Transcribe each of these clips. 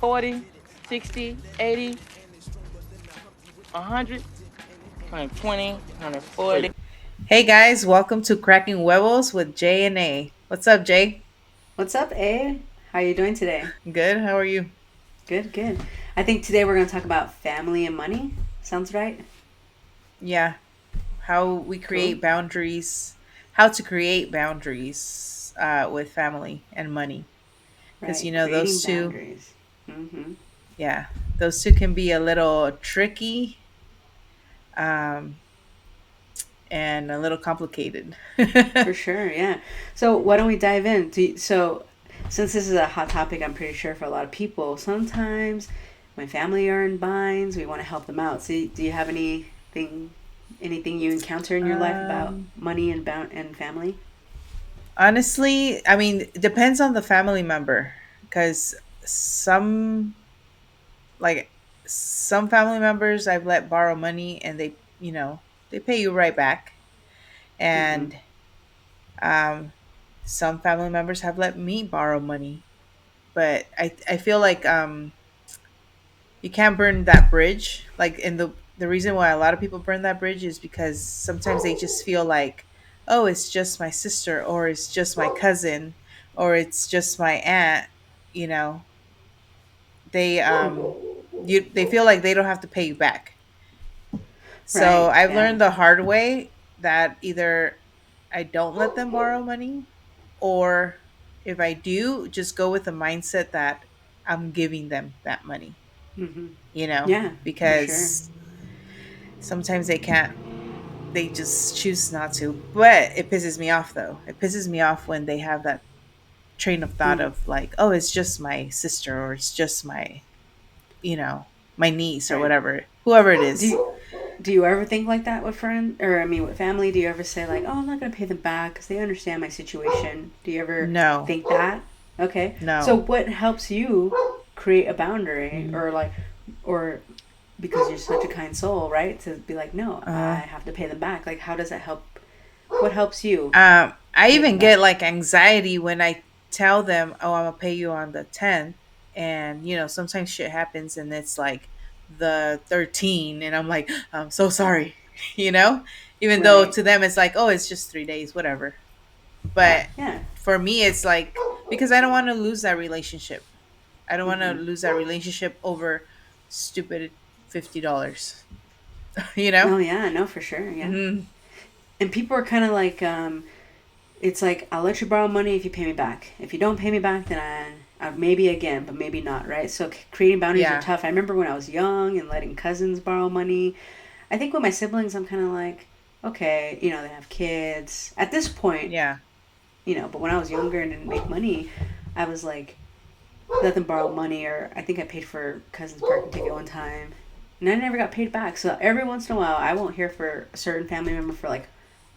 40, 60, 80, 100, 120, 140. Hey guys, welcome to Cracking Huevos with Jay and A. What's up, Jay? What's up, A? How you doing today? Good. How are you? Good, good. I think today we're going to talk about family and money. Sounds right? Yeah, how we Cool. create boundaries, how to create boundaries with family and money. Because Right. those Creating two, boundaries. Mm-hmm. yeah, those two can be a little tricky um, and a little complicated. For sure, yeah. So why don't we dive in? Since this is a hot topic, I'm pretty sure for a lot of people, sometimes when family are in binds, we want to help them out. So do you have anything you encounter in your life about um, money and family? Honestly, I mean, it depends on the family member. Because some like some family members I've let borrow money and they pay you right back. Mm-hmm. And um some family members have let me borrow money. But I feel like you can't burn that bridge. Like in the reason why a lot of people burn that bridge is because sometimes they just feel like, oh, it's just my sister or it's just my cousin or it's just my aunt, you know. They feel like they don't have to pay you back. So Right. I've Yeah. learned the hard way that either I don't let them borrow money, or if I do, just go with the mindset that I'm giving them that money, Mm-hmm. you know, Yeah. For sure. because sometimes they can't, they just choose not to. But it pisses me off though. It pisses me off when they have that train of thought Mm. of like, oh, it's just my sister or it's just you know, my niece or Right. whatever, whoever it Do is. you, do you ever think like that with friends, or I mean with family? Do you ever say like, "Oh, I'm not gonna pay them back because they understand my situation"? Do you ever No, think that? Okay. So no. what helps you create a boundary, Mm. or or because you're such a kind soul, right? To be like, no, I Uh, have to pay them back. Like, how does that help? What helps you I pay them even back? get like anxiety when I tell them, "Oh, I'm gonna pay you on the 10th," and sometimes shit happens, and it's like the 13, and I'm like, "I'm so sorry," you know, even though Right. to them it's like, "Oh, it's just 3 days, whatever." Yeah. But Yeah. for me, it's like because I don't want to lose that relationship. I don't want to Mm-hmm. lose that relationship over stupid $50. You know? Oh yeah. No, for sure. Yeah. Hmm. And people are kind of like, it's like I'll let you borrow money if you pay me back. If you don't pay me back, then I maybe again, but maybe not, right? So creating boundaries are Yeah. tough. I remember when I was young and letting cousins borrow money. I think with my siblings, I'm kind of like, okay, they have kids at this point, Yeah. But when I was younger and didn't make money, I was like, let them borrow money, or I think I paid for cousin's parking ticket one time, and I never got paid back. So every once in a while, I won't hear for a certain family member for like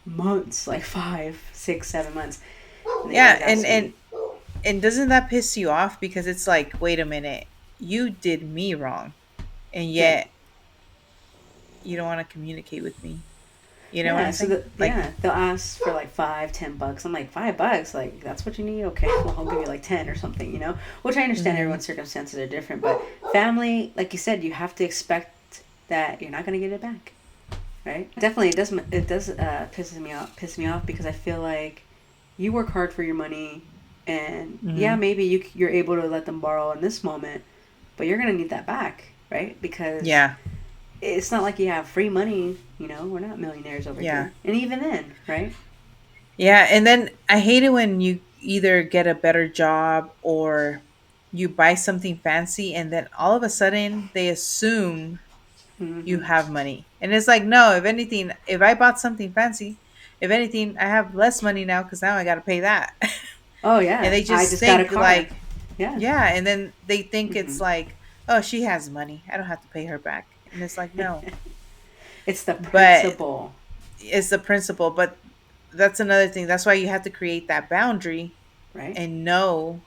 months, like 5, 6, 7 months, and they Yeah, always and ask and me. and doesn't that piss you off because it's like, wait a minute, you did me wrong, and Right. yet you don't want to communicate with me. You know what Yeah, I'm saying? Like, they'll ask for like $5, $10. I'm like, $5, like that's what you need. Okay, well I'll give you like 10 or something, Which I understand hmm everyone's circumstances are different, but family, like you said, you have to expect that you're not gonna get it back, right? Definitely, it does piss me off because I feel like you work hard for your money, and yeah, hmm maybe you're able to let them borrow in this moment, but you're gonna need that back, right? Because yeah, it's not like you have free money. We're not millionaires over yeah, here. And even then, right? yeah. And then I hate it when you either get a better job or you buy something fancy, and then all of a sudden they assume you Mm-hmm. have money, and it's like, no. If anything, if I bought something fancy, if anything, I have less money now because now I got to pay that. Oh And yeah, they I just just got a think car. like, Yeah. yeah, and then they think it's Mm-hmm. like, oh, she has money, I don't have to pay her back, and it's like, no. It's the But principle, it's the principle. But that's another thing, that's why you have to create that boundary right? and know.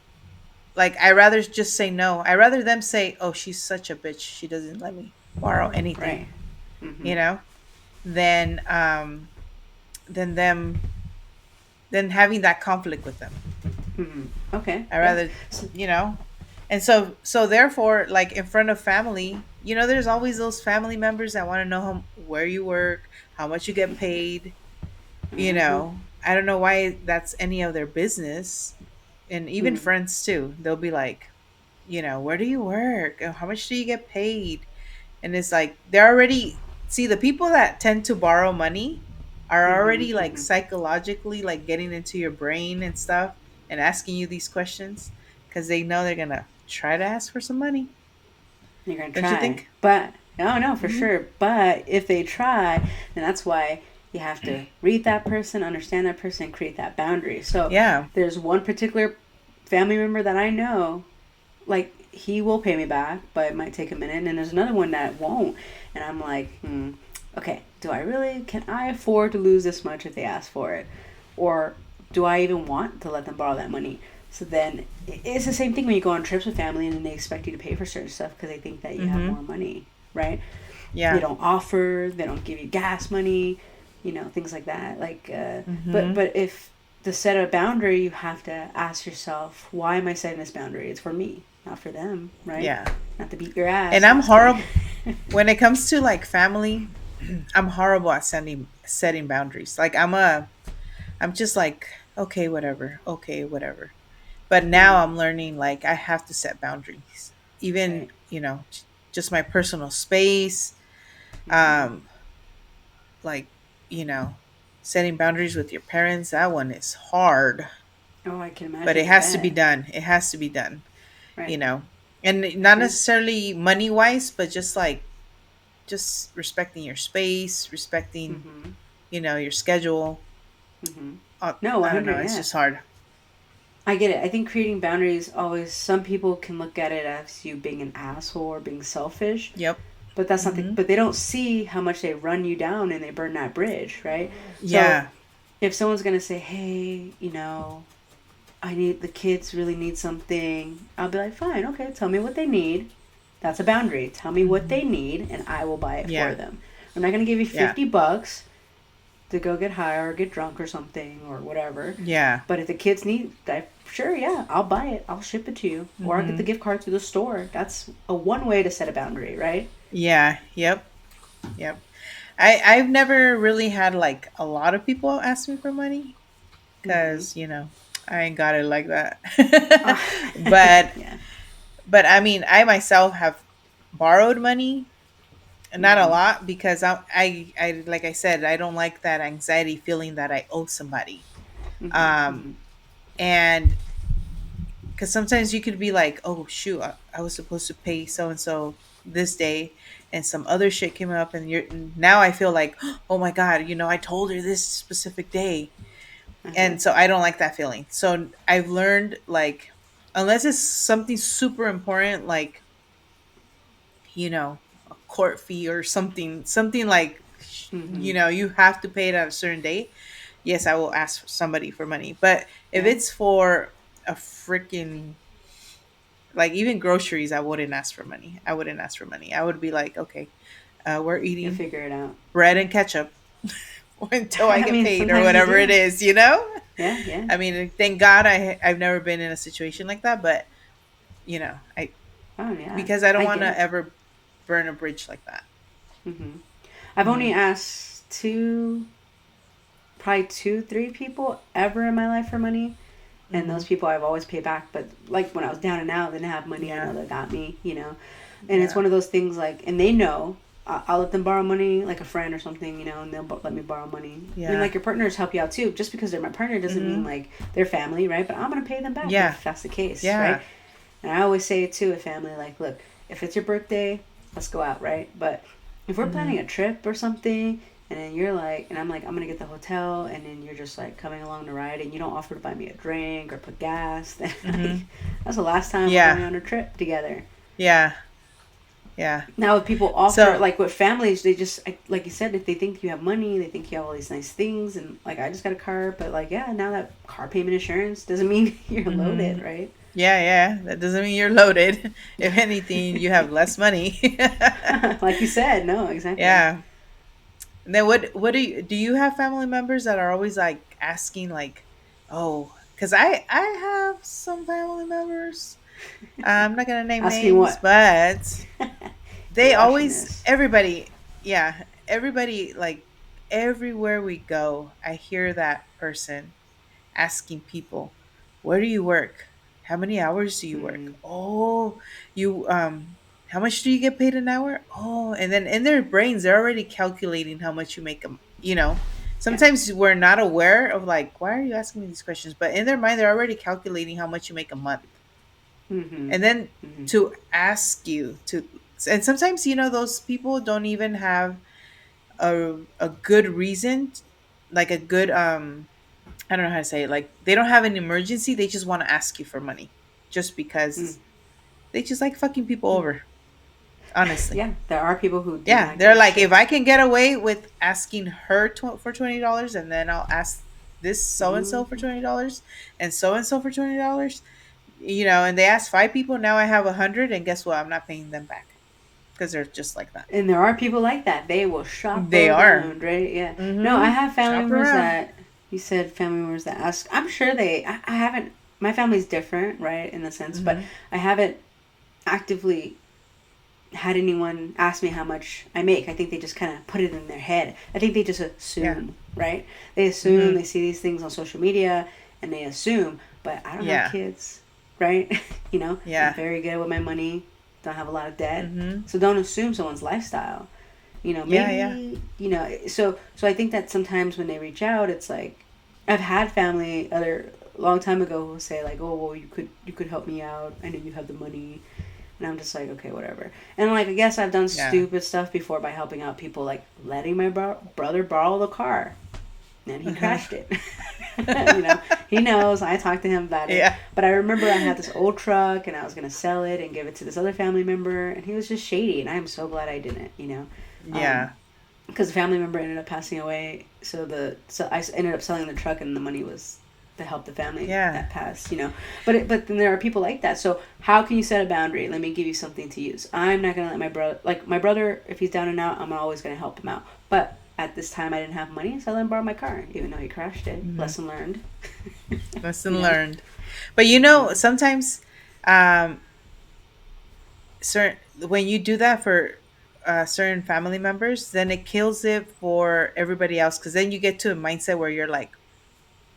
Like, I rather just say no. I rather them say, oh, she's such a bitch, she doesn't let me borrow anything, Right. Mm-hmm. you know than than them than having that conflict with them. Mm-hmm. Okay. I Yeah. rather, So, you know And so therefore, like in front of family, there's always those family members that want to know where you work, how much you get paid. Hmm. I don't know why that's any of their business. And even Hmm. friends too. They'll be like, where do you work? How much do you get paid? And it's like they're already see the people that tend to borrow money are Hmm. already like Hmm. psychologically like getting into your brain and stuff and asking you these questions because they know they're gonna try to ask for some money. You're gonna Don't you try, think? but oh no, for Hmm. sure. But if they try, then that's why you have to read that person, understand that person, and create that boundary. So Yeah. there's one particular family member that I know, like he will pay me back, but it might take a minute. And there's another one that won't, and I'm like, okay, do I really? Can I afford to lose this much if they ask for it, or do I even want to let them borrow that money? So then it's the same thing when you go on trips with family and then they expect you to pay for certain stuff because they think that you have Hmm. more money, right? They Yeah. don't offer, they don't give you gas money, things like that. Like, but Hmm. but if to set a boundary, you have to ask yourself, why am I setting this boundary? It's for me, not for them, right? Yeah. Not to beat your And ass. No, I'm just kidding. horrible when it comes to like family. I'm horrible at setting boundaries. Like I'm just like, okay, whatever. Okay, whatever. But Mm-hmm. now I'm learning like I have to set boundaries. Even, Right. just my personal space, Mm-hmm. um like, you know, setting boundaries with your parents, that one is hard, Oh, I can but it imagine. I has to be bet. done. It has to be done, you Right. know. And not Yeah. necessarily money wise, but just like just respecting your space, respecting, Mm-hmm. your schedule. Mm-hmm. uh, No, I don't know, 100. it's Yeah. just hard. I get it. I think creating boundaries always, some people can look at it as you being an asshole or being selfish, Yep. but that's not the, Hmm. but they don't see how much they run you down and they burn that bridge, right? So Yeah. if someone's going to say, hey, I need, the kids really need something, I'll be like, fine, okay, tell me what they need. That's a boundary. Tell me what Hmm. they need and I will buy it for Yeah. them. I'm not going to give you Yeah. $50 to go get high or get drunk or something or whatever. Yeah. But if the kids need that, sure, yeah, I'll buy it. I'll ship it to you, or I'll get the Hmm. gift card through the store. That's a one way to set a boundary, right? Yeah. Yep. Yep. I've never really had like a lot of people ask me for money Mm-hmm. because I ain't got it like that. Oh, but yeah. but I mean, I myself have borrowed money, not a Mm-hmm. lot, because I like I said, I don't like that anxiety feeling that I owe somebody. Mm-hmm. um and because sometimes you could be like, oh shoot, I was supposed to pay so and so this day, and some other shit came up, and now I feel like, oh my god, I told her this specific day. Uh-huh. And so I don't like that feeling. So I've learned, like, unless it's something super important, like, a court fee or something like, Mm-hmm. you have to pay it at a certain date, yes, I will ask somebody for money. But if Yeah. it's for a freaking, like, even groceries, I wouldn't ask for money. I would be like, okay, we're You'll eating figure it out. bread and ketchup until I I get mean, paid, or sometimes you whatever it do. is. Yeah, yeah. I mean, thank God I've never been in a situation like that, but I Oh, yeah. because I don't I want get to it. ever burn a bridge like that. Mm-hmm. I've Hmm. only asked probably two, three people ever in my life for money. And Hmm. those people I've always paid back. But like when I was down and out, didn't have money, I Yeah. know they got me. And it's Yeah. one of those things like, and they know I'll let them borrow money, like a friend or something, and they'll let me borrow money. I mean, Yeah. like your partners help you out too. Just because they're my partner doesn't mean Hmm. like they're family, right? But I'm gonna pay them back Yeah. if that's the case, right? Yeah. And I always say it to a family, like, look, if it's your birthday, let's go out, right? But if we're Hmm. planning a trip or something, and then you're like, and I'm like, I'm gonna get the hotel, and then you're just like coming along the ride, and you don't offer to buy me a drink or put gas, then like, Hmm. that's the last time we're going Yeah. on a trip together. Yeah. Yeah. Now, if people offer, So, like with families, they just, like you said, if they think you have money, they think you have all these nice things, and like, I just got a car, but like, yeah, now that car payment insurance doesn't mean you're hmm, loaded, right? yeah, yeah, that doesn't mean you're loaded. If anything, you have less money. Like you said, no, exactly. Yeah. And then what do you have family members that are always like asking, like, oh, because I have some family members. I'm not gonna name Asking names, what? but You're they watching always this. everybody, yeah, everybody like everywhere we go, I hear that person asking people, "Where do you work? How many hours do you work? Mm, Oh, you how much do you get paid an hour? Oh," and then in their brains they're already calculating how much you make them, you know. yeah. Sometimes we're not aware of like, why are you asking me these questions? But in their mind they're already calculating how much you make a month. Mm-hmm. And then Mm-hmm. to ask you to, and sometimes those people don't even have a good reason, like a good I don't know how to say it. Like they don't have an emergency. They just want to ask you for money, just Mm. because they just like fucking people over. Honestly, Yeah, there are people who do yeah, not they're give a like, shit. if I can get away with asking her for $20, and then I'll ask this so and so for Hmm. $20, and so for $20, and they asked five people. Now I have 100, and guess what? I'm not paying them back because they're just like that. And there are people like that. They will shop They are. around, right? Yeah. No, I Mm-hmm. have family Shop members around. that you said family members that ask. I'm sure I haven't. My family's different, right, in the sense, but Mm-hmm. I haven't actively had anyone ask me how much I make. I think they just kind of put it in their head. I think they just Yeah. assume, right? They assume, Mm-hmm. they see these things on social media and they assume, but I don't have Yeah. kids, right? I'm Yeah. very good with my money, don't have a lot of debt. Mm-hmm. So don't assume someone's lifestyle. Yeah. Yeah. Maybe, so I think that sometimes when they reach out, it's like I've had family other long time ago who say like, "Oh, well, you could help me out. I know you have the money." And I'm just like, okay, whatever. And like, I guess I've done Yeah. stupid stuff before by helping out people, like letting my brother borrow the car, and he crashed it. He knows. I talked to him about it. Yeah. But I remember I had this old truck, and I was gonna sell it and give it to this other family member, and he was just shady. And I am so glad I didn't. Um, Yeah. because the family member ended up passing away. So I ended up selling the truck, and the money was to help the family Yeah. that passed. But then there are people like that. So how can you set a boundary? Let me give you something to use. I'm not gonna let my brother, if he's down and out, I'm always gonna help him out. But at this time, I didn't have money, so I let him borrow my car, even though he crashed it. Mm-hmm. Lesson learned. Lesson you know. learned. But Mm-hmm. sometimes, um, certain when you do that for certain family members, then it kills it for everybody else. Because then you get to a mindset where you're like,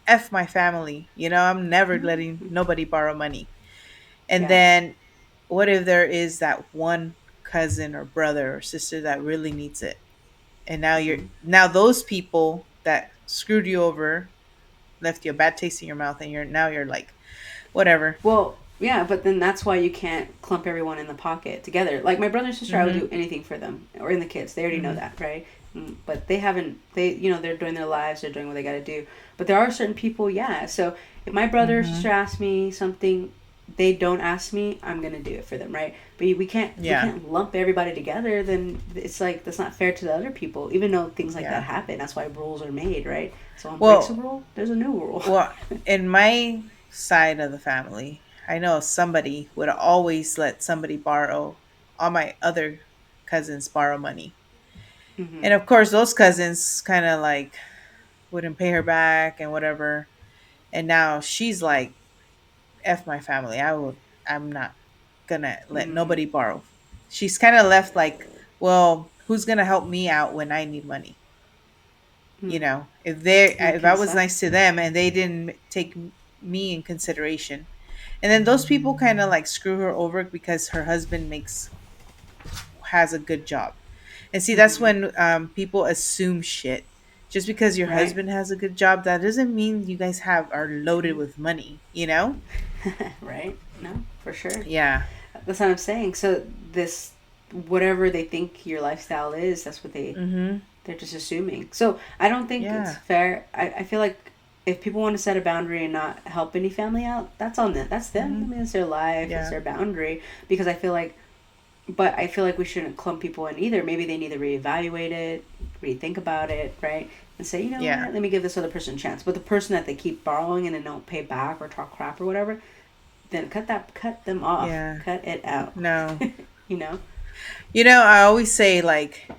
"F my family," I'm never letting nobody borrow money. And Yeah. then, what if there is that one cousin or brother or sister that really needs it? And Mm-hmm. now those people that screwed you over, left you a bad taste in your mouth, and you're like, whatever. Well, yeah, but then that's why you can't clump everyone in the pocket together. Like my brother and sister, I would Mm-hmm. do anything for them, or in the kids. They already know Mm-hmm. that, right? But they haven't. They're doing their lives. They're doing what they got to do. But there are certain people, yeah. So if my brother or Mm-hmm. sister asks me something, they don't ask me, I'm gonna do it for them, right? But we Yeah. can't lump everybody together. Then it's like that's not fair to the other people. Even though things like that Yeah. happen, that's why rules are made, right? Someone breaks a Well, rule, there's a new rule. well, in my side of the family, I know somebody would always let somebody borrow, all my other cousins borrow money. Hmm. And of course, those cousins kind of like wouldn't pay her back and whatever. And now she's like, F my family. I'm not gonna let Mm. nobody borrow. She's kind of left like, well, who's gonna help me out when I need money? Mm. That If I can was suck. nice to them and they didn't take me in consideration, and then those people kind of like screw her over because her husband makes has a good job. And see, that's Hmm. when people assume shit. Just because your Right. husband has a good job, that doesn't mean you guys are loaded with money. Right? No, for sure. Yeah. That's what I'm saying. So this, whatever they think your lifestyle is, that's what Mm-hmm. they're just assuming. So I don't think it's Yeah. fair. I feel like if people want to set a boundary and not help any family out, that's on them. That's them. I Mm-hmm. mean, it's their life. It's Yeah. their boundary. Because I feel like we shouldn't clump people in either. Maybe they need to reevaluate it, rethink about it, right? And say, you know Yeah. what, let me give this other person a chance. But the person that they keep borrowing and then don't pay back or talk crap or whatever, then cut them off. Yeah. Cut it out. No. you know? I always say, like,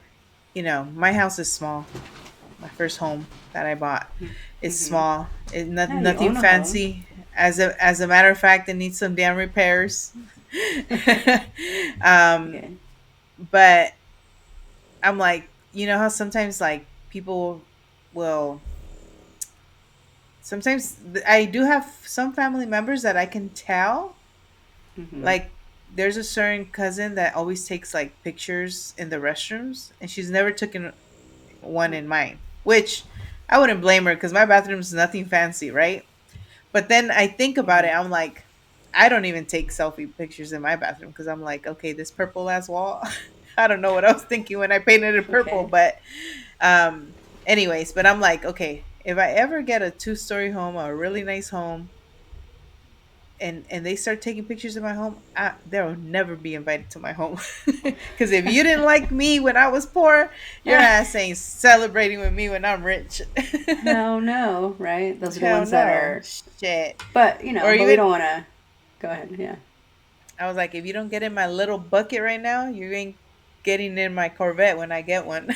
my house is small. My first home that I bought is Mm-hmm. small. Yeah, you Nothing own a home. fancy. as a matter of fact, it needs some damn repairs. um, Okay. but I'm like, you know how sometimes like people will sometimes I do have some family members that I can tell Mm-hmm. like there's a certain cousin that always takes like pictures in the restrooms and she's never taken one in mine, which I wouldn't blame her because my bathroom's nothing fancy, right? But then I think about Mm-hmm. it, I'm like, I don't even take selfie pictures in my bathroom because I'm like, okay, this purple ass wall. I don't know what I was thinking when I painted it purple, Okay. but um, anyways, but I'm like, okay, if I ever get a 2-story home, a really nice home, and they start taking pictures of my home, they'll never be invited to my home. Because if you didn't like me when I was poor, your ass ain't celebrating with me when I'm rich. Hell no, right? Those are the Hell ones that no, are. shit. But Or but we even don't want to. Go ahead. Yeah. I was like, if you don't get in my little bucket right now, you ain't getting in my Corvette when I get one.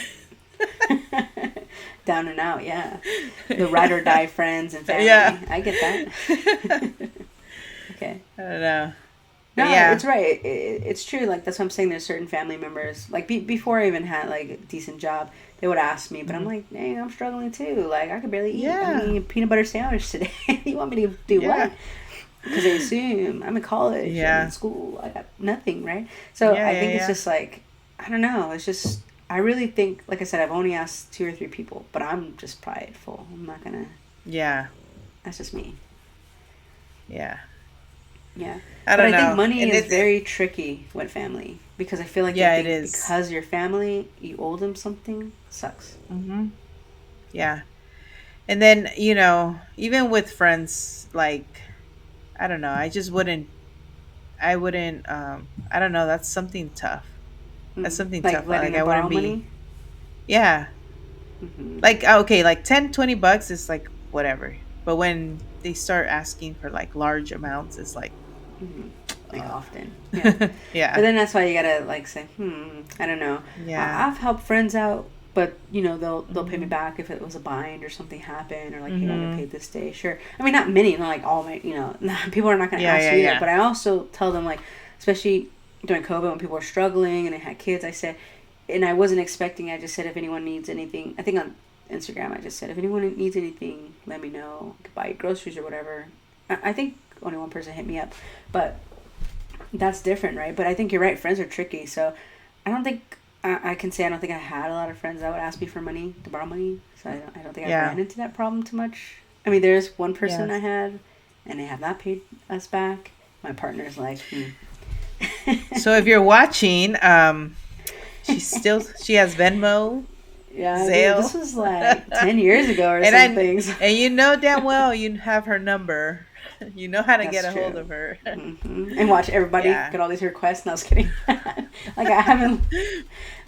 Down and out. Yeah. The ride or die friends and Yeah. family. I get that. Okay. I don't know. No, But yeah. it's right. It's true. Like that's what I'm saying. There's certain family members. Like before I even had like a decent job, they would ask me, but I'm Mhm. like, dang, I'm struggling too. Like I could barely eat. I'm Yeah. eating a peanut butter sandwich today. You want me to do Yeah. what? Because they assume I'm in college, I'm in Yeah. school, I got nothing, right? So Yeah. I Yeah. think it's Yeah. just like I don't know. It's just I really think, like I said, I've only asked 2 or 3 people, but I'm just prideful. I'm not gonna. Yeah. That's just me. Yeah. Yeah. I But don't I think know. money And is very tricky with family because I feel like yeah, they it think is. because you're family, you owe them something. Sucks. Mm-hmm. Yeah. And then, even with friends, like, I don't know, I wouldn't, I don't know, that's something tough. That's something Like tough. letting Like, them I borrow wouldn't be, money. yeah. Hmm. Like, okay, like 10, $20 is like whatever. But when they start asking for like large amounts, it's like, Hmm. Like uh, often, yeah. But yeah. then that's why you gotta like say, I don't know. Yeah. I've helped friends out, but they'll pay me Mm-hmm. back if it was a bind or something happened, or like, hey, I got Mm-hmm. paid this day. Sure. I mean, not many, not like all my, people are not gonna Yeah. ask Yeah. you either. Yeah. But I also tell them like, especially during COVID when people were struggling and they had kids, I said, and I wasn't expecting. I just said if anyone needs anything, I think on Instagram I just said if anyone needs anything, let me know. I could buy groceries or whatever. I think only one person hit me up, but that's different, right? But I think you're right. Friends are tricky. So I don't think I can say I don't think I had a lot of friends that would ask me for money to borrow money. So I don't think I Yeah. ran into that problem too much. I mean, there's one person Yeah. I had, and they have not paid us back. My partner's like, So if you're watching, she has Venmo, yeah, dude, this Zelle. was like 10 years ago or and something. and you know damn well you have her number. You know how to That's get a hold true. of her. And watch everybody Yeah. get all these requests. No, I was kidding. Like I haven't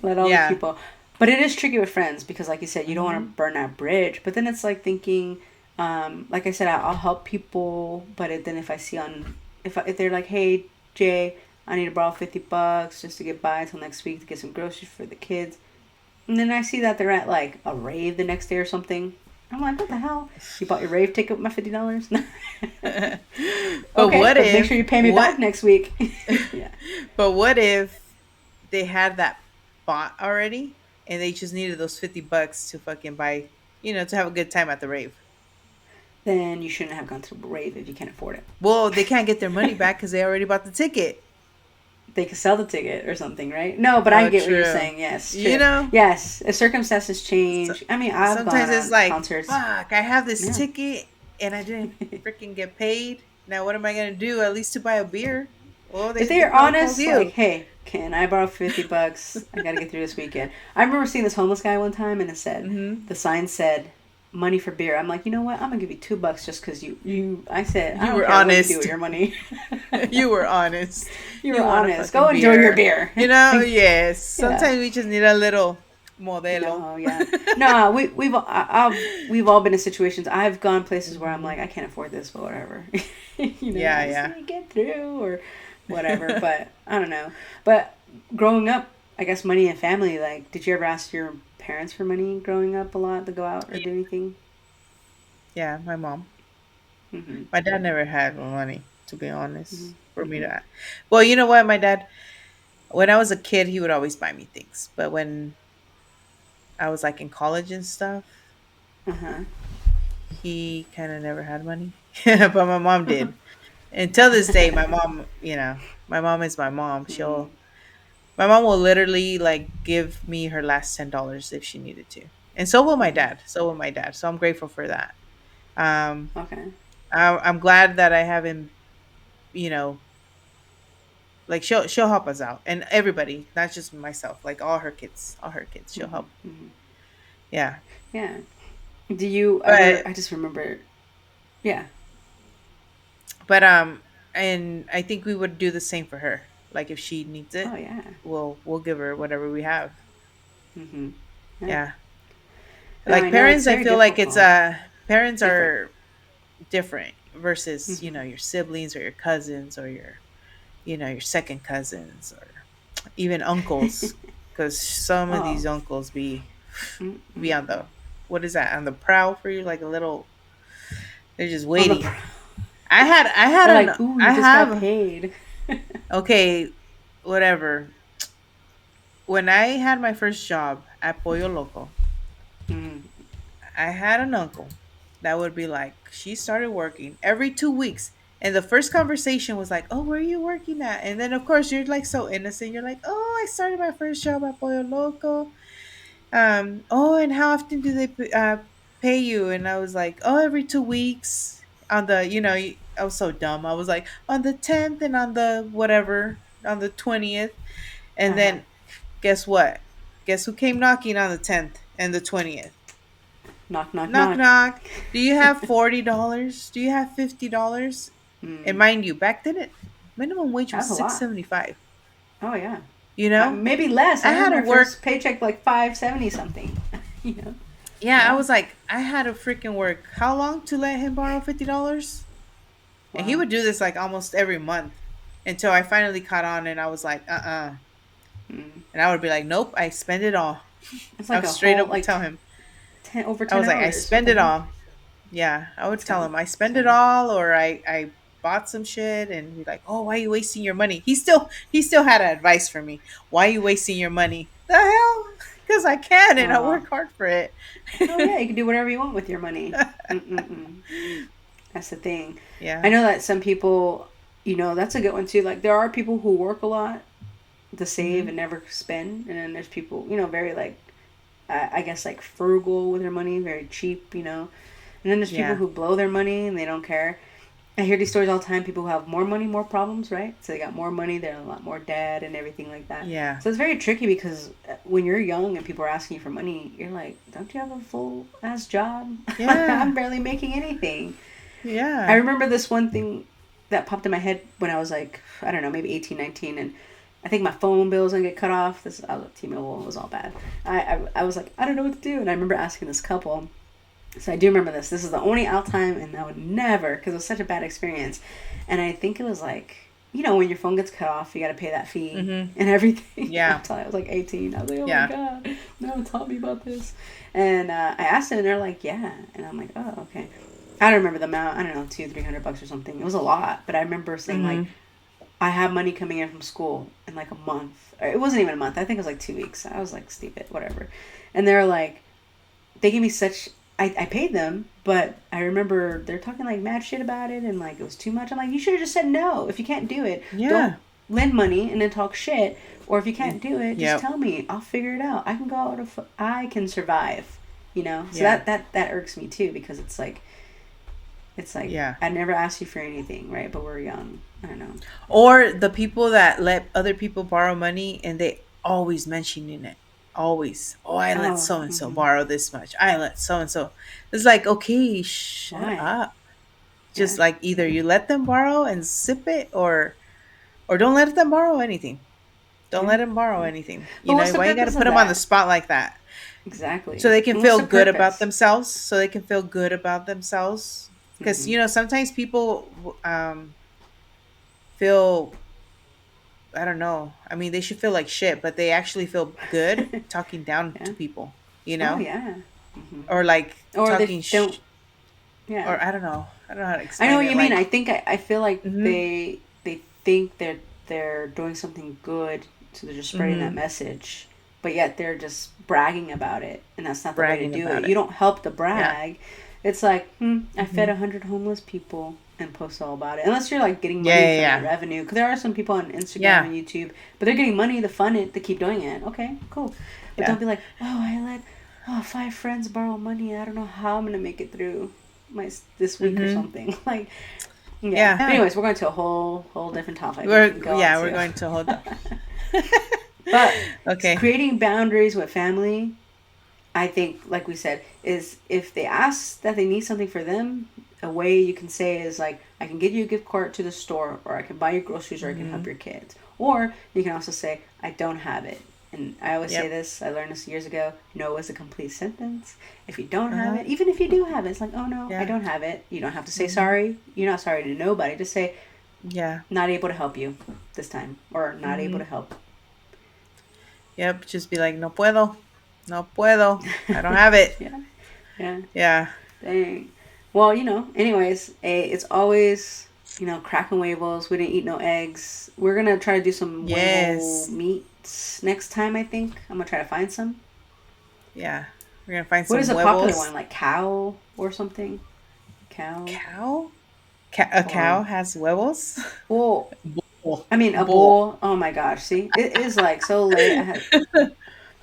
let all these Yeah. people. But it is tricky with friends because, like you said, you don't want Hmm. to burn that bridge. But then it's like thinking, like I said, I'll help people. But then if I see if they're like, hey Jay, I need to borrow $50 just to get by until next week to get some groceries for the kids. And then I see that they're at like a rave the next day or something. I'm like, what the hell? You bought your rave ticket with my $50? But Okay, what but if make sure you pay me back next week. Yeah. But what if they had that bought already and they just needed those $50 to fucking buy, to have a good time at the rave? Then you shouldn't have gone to the rave if you can't afford it. Well, they can't get their money back because they already bought the ticket. They could sell the ticket or something, right? No, but I Oh, get what you're true. saying. Yes, You true. know? Yes, if circumstances So, change. I mean, I've sometimes gone it's on like, concerts. fuck, I have this Yeah. ticket and I didn't freaking get paid. Now what am I gonna do? At least to buy a beer? Well, If they they're probably called honest, you. like, hey, can I borrow $50? I gotta get through this weekend. I remember seeing this homeless guy one time, and it said Mhm. the sign said money for beer. I'm like, you know what? I'm gonna give you $2 just because you. I said I You don't were care what you honest. do with your money. You were honest. You were want a honest. fucking Go enjoy your beer. Yes. Sometimes we just need a little modelo. No, yeah, no. We've all been in situations. I've gone places where I'm like, I can't afford this, but whatever. Yeah, I just yeah. need to get through or whatever. But I don't know. But growing up, I guess money and family. Like, did you ever ask your parents for money growing up a lot to go out or do anything? Yeah, my mom. Mm-hmm. My dad never had money, to be honest, for me Mm-hmm. to. Well, you know what? My dad, when I was a kid, he would always buy me things. But when I was like in college and stuff, Uh-huh. he kind of never had money. But my mom did. Until this day, my mom, my mom is my mom. Mm, My mom will literally like give me her last $10 if she needed to. And so will my mm. dad. So will my dad. So I'm grateful for that. Um, Okay. I'm glad that I have him, you know, like she'll help us out and everybody, not just myself, like all her kids, she'll Mm-hmm. help. Mm-hmm. Yeah. Yeah. Do you ever? But I just remember. Yeah. but and I think we would do the same for her. Like if she needs Oh it, yeah. we'll give her whatever we have. Mm-hmm. Yeah. Yeah. No, Like I know it's parents, I very feel like it's difficult. parents Different. are different versus, Mm-hmm. your siblings or your cousins or your second cousins or even uncles, cuz some of Oh. these uncles be on Mm-mm. the, what is that? On the prowl for you, like a little, they're just On the. waiting. I had They're an like, ooh, you I just got have paid. okay, whatever. When I had my first job at Pollo Loco, Mm. I had an uncle that would be like, she started working every 2 weeks. And the first conversation was like, oh, where are you working at? And then, of course, you're like so innocent. You're like, oh, I started my first job at Pollo Loco. Oh, and how often do they pay you? And I was like, oh, every 2 weeks. On the, I was so dumb. I was like, on the 10th and on the whatever, on the 20th. And Uh-huh. then, guess what? Guess who came knocking on the 10th and the 20th? Knock, knock, Knock knock. knock. Do you have $40? Do you have $50? And Mm. mind you, back then minimum wage was That's a lot. 6.75. Oh yeah. You know, Maybe less. I I had remember to my first work. paycheck like 570 something. you know. Yeah, I Yeah. was like, I had to freaking work. How long to let him borrow $50? And he Wow. would do this like almost every month until I finally caught on, and I was like, Mm. and I would be like, nope, I spend it all. It's I like would a straight whole up like tell him. over I 10 was like, I hours. What spend the it heck? all. Yeah, I would That's tell good. him I That's spend it good. all, or I bought some shit, and he's like, oh, why are you wasting your money? He still had advice for me. Why are you wasting your money? The hell, because I can and I Oh. work hard for it. Hell yeah, you can do whatever you want with your money. Mm-mm-mm. That's the thing. I Yeah. know that some people, that's a good one too. Like there are people who work a lot to save Hmm. and never spend, and then there's people, very like, I guess like frugal with their money, very cheap, And then there's people Yeah. who blow their money and they don't care. I hear these stories all the time. People who have more money, more problems, right? So they got more money, they're a lot more debt and everything like that. Yeah. So it's very tricky because when you're young and people are asking you for money, you're like, don't you have a full ass job? I'm Yeah. barely making anything. I Yeah. remember this one thing that popped in my head when I was like, I don't know, maybe 18, 19, and I think my phone bill was gonna get cut off. I was at T-Mobile, it was all bad. I was like, I don't know what to do, and I remember asking this couple. So I do remember this. This is the only out time, and I would never, because it was such a bad experience. And I think it was like, when your phone gets cut off, you got to pay that fee Hmm. and everything. Yeah. Until I was like 18, I was like, oh my Yeah. god, no one taught me about this. And I asked them, and they're like, yeah. And I'm like, oh okay. I don't remember the amount. I don't know, $200-300 or something. It was a lot, but I remember saying like, Hmm. I have money coming in from school in like a month. Or it wasn't even a month. I think it was like 2 weeks. I was like, stupid, whatever. And they're like, they gave me such. I paid them, but I remember they're talking like mad shit about it and like it was too much. I'm like, you should have just said no. If you can't do it, don't Yeah. lend money and then talk shit. Or if you can't do it, just Yep. tell me. I'll figure it out. I can go out of. I can survive. So Yeah. that irks me too because it's like Yeah. I never asked you for anything, right? But we're young. I don't know. Or the people that let other people borrow money and they always mentioning it. Always. Oh, I let Oh, so and so borrow this much. I let so and so. It's like, okay, shut why? up. Yeah. Just like either you let them borrow and sip it, or don't let them borrow anything. Don't Yeah. let them borrow Yeah. anything. But what's the Why you got to purpose put of them on the that? spot like that? So Exactly. they can And what's feel the good about purpose? themselves. So they can feel good about themselves. Because, Mm-hmm. sometimes people feel, I don't know. I mean, they should feel like shit, but they actually feel good talking down yeah. to people, Oh yeah. Mm-hmm. or like Or they talking don't. Yeah. Or I don't know. I don't know how to I explain know what it. you mean. Like, I think I feel like Mhm. they think they're doing something good, so they're just spreading that Mhm. message. But yet they're just bragging about it, and that's not the way to Bragging do about it. it. You don't help the Yeah. brag. It's like, I fed Mhm. 100 homeless people and post all about it. Unless you're like getting Yeah, money yeah, from yeah. that revenue, because there are some people on Instagram Yeah. and YouTube, but they're getting money to fund it to keep doing it. Okay, cool. But Yeah. don't be like, I let 5 friends borrow money. I don't know how I'm gonna make it through this week or Mhm. something. Like, yeah. Yeah. But anyways, we're going to a whole different topic. we We're can go yeah, on we're to. going to hold on. But Okay. creating boundaries with family, I think, like we said, is if they ask that they need something for them, a way you can say is like, I can get you a gift card to the store, or I can buy you groceries, or I can help your kids. Or you can also say, I don't have it. And I always say Yep. this, I learned this years ago, no is a complete sentence. If you don't have Uh-huh. it, even if you do have it, it's like, oh no, I Yeah. don't have it. You don't have to say sorry. You're not sorry to nobody. Just say, Yeah. not able to help you this time, or not able to help. Yep. Just be like, no puedo. No puedo. I don't have it. Yeah. Yeah. Dang. Well, anyways, it's always, cracking huevos. We didn't eat no eggs. We're going to try to do some Yes. huevo meats next time, I think. I'm going to try to find some. Yeah. We're gonna find What some is a huevos. popular one? Like cow or something? Cow? Cow? A cow has huevos? Well, Bull. I mean, a bull. Oh my gosh. See? It is like so late.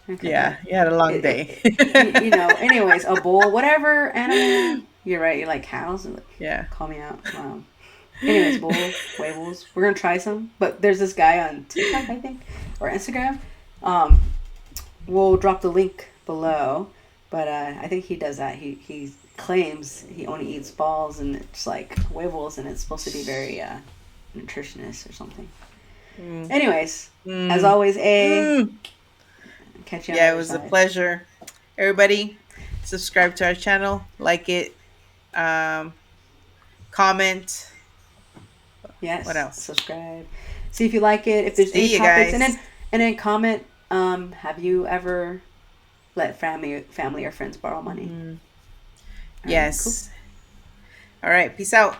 Okay. Yeah, you had a long day. Anyways, a bull, whatever animal. You're right. You're like cows. Yeah. Call me out. Wow. Anyways, huevos. We're gonna try some. But there's this guy on TikTok, I think, or Instagram. We'll drop the link below. But I think he does that. He claims he only eats balls and it's like huevos, and it's supposed to be very nutritious or something. Anyways, as always, catch you on the Yeah, it other was a side. pleasure. Everybody, subscribe to our channel, like it, comment. Yes. What else? Subscribe. See if you like it. If there's See any you topics, guys. and then comment. Have you ever let family or friends borrow money? All right, Yes. All right. Peace out.